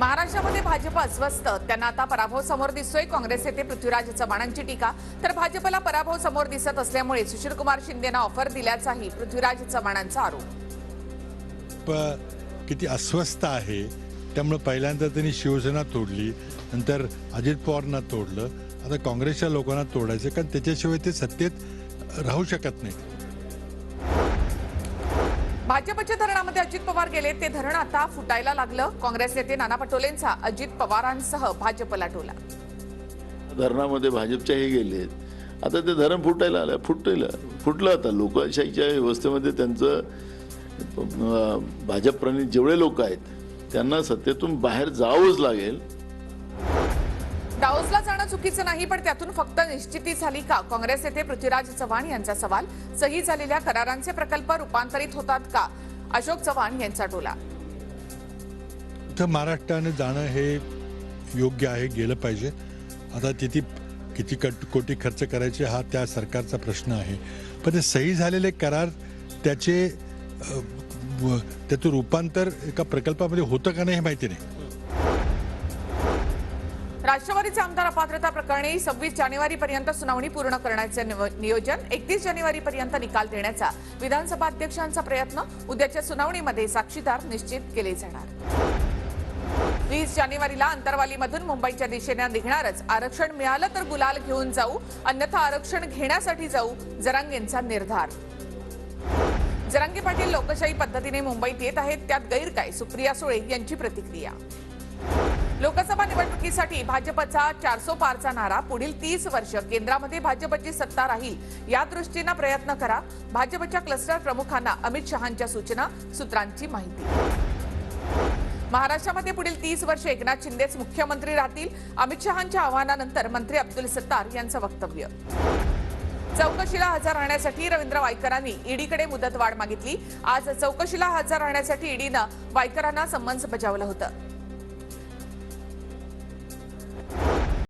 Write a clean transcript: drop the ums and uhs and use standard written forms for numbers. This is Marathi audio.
महाराष्ट्रामध्ये भाजप अस्वस्थ, त्यांना आता पराभव समोर दिसतोय। काँग्रेस नेते पृथ्वीराज चव्हाणांची टीका, तर भाजपला पराभव समोर दिसत असल्यामुळे सुशीलकुमार शिंदेना ऑफर दिल्याचाही पृथ्वीराज चव्हाणांचा आरोप। किती अस्वस्थ आहे, त्यामुळे पहिल्यांदा त्यांनी शिवसेना तोडली, नंतर अजित पवारांना तोडलं, आता काँग्रेसच्या लोकांना तोडायचं, कारण त्याच्याशिवाय ते सत्तेत राहू शकत नाही। भाजपच्या धरणामध्ये अजित पवार गेले, ते धरण आता फुटायला लागलं। काँग्रेस नेते नाना पटोलेंचा अजित पवारांसह भाजपला टोला। धरणामध्ये भाजपच्याही गेलेत, आता ते धरण फुटायला आलं, फुटलं आता। लोकशाहीच्या व्यवस्थेमध्ये त्यांचं भाजप प्रणित जेवढे लोक आहेत त्यांना सत्तेतून बाहेर जावंच लागेल। दाओसला जाणं चुकीचं नाही, पण त्यातून फक्त निश्चिती झाली का? काँग्रेस नेते पृथ्वीराज चव्हाण यांचा सवाल। सही झालेल्या करारांचे प्रकल्प रूपांतरित होतात का? अशोक चव्हाण यांचा टोला। तर महाराष्ट्राने जाणं हे योग्य आहे, गेलं पाहिजे। आता किती कोटी खर्च करायचे हा त्या सरकारचा प्रश्न आहे, पण ते सही झालेले करार त्याचं रूपांतर एका प्रकल्पामध्ये होतं का नाही हे माहिती नाही। राष्ट्रवादीचे आमदार अपात्रता प्रकरणी 26 जानेवारीपर्यंत सुनावणी पूर्ण करण्याचे नियोजन। 31 जानेवारीपर्यंत निकाल देण्याचा विधानसभा अध्यक्षांचा प्रयत्न। उद्याच्या सुनावणीमध्ये साक्षीदार निश्चित केले जाणार। 20 जानेवारीला अंतरवालीमधून मुंबईच्या दिशेने निघणारच। आरक्षण मिळालं तर गुलाल घेऊन जाऊ, अन्यथा आरक्षण घेण्यासाठी जाऊ, जरांगेंचा निर्धार। जरांगे पाटील लोकशाही पद्धतीने मुंबईत येत आहेत, त्यात गैर काय? सुप्रिया सुळे यांची प्रतिक्रिया। लोकसभा निवडणुकीसाठी भाजपचा 400 पारचा नारा। पुढील 30 वर्ष केंद्रामध्ये भाजपची सत्ता राहील, या दृष्टीने प्रयत्न करा। भाजपच्या क्लस्टर प्रमुखांना अमित शहांच्या सूचना, सूत्रांची माहिती। महाराष्ट्रामध्ये पुढील 30 वर्ष एकनाथ शिंदेच मुख्यमंत्री राहतील, अमित शहांच्या आवाहनानंतर मंत्री अब्दुल सत्तार यांचं वक्तव्य। चौकशीला हजर राहण्यासाठी रवींद्र वायकरांनी ईडीकडे मुदतवाढ मागितली। आज चौकशीला हजर राहण्यासाठी ईडीनं वायकरांना समन्स बजावलं होतं।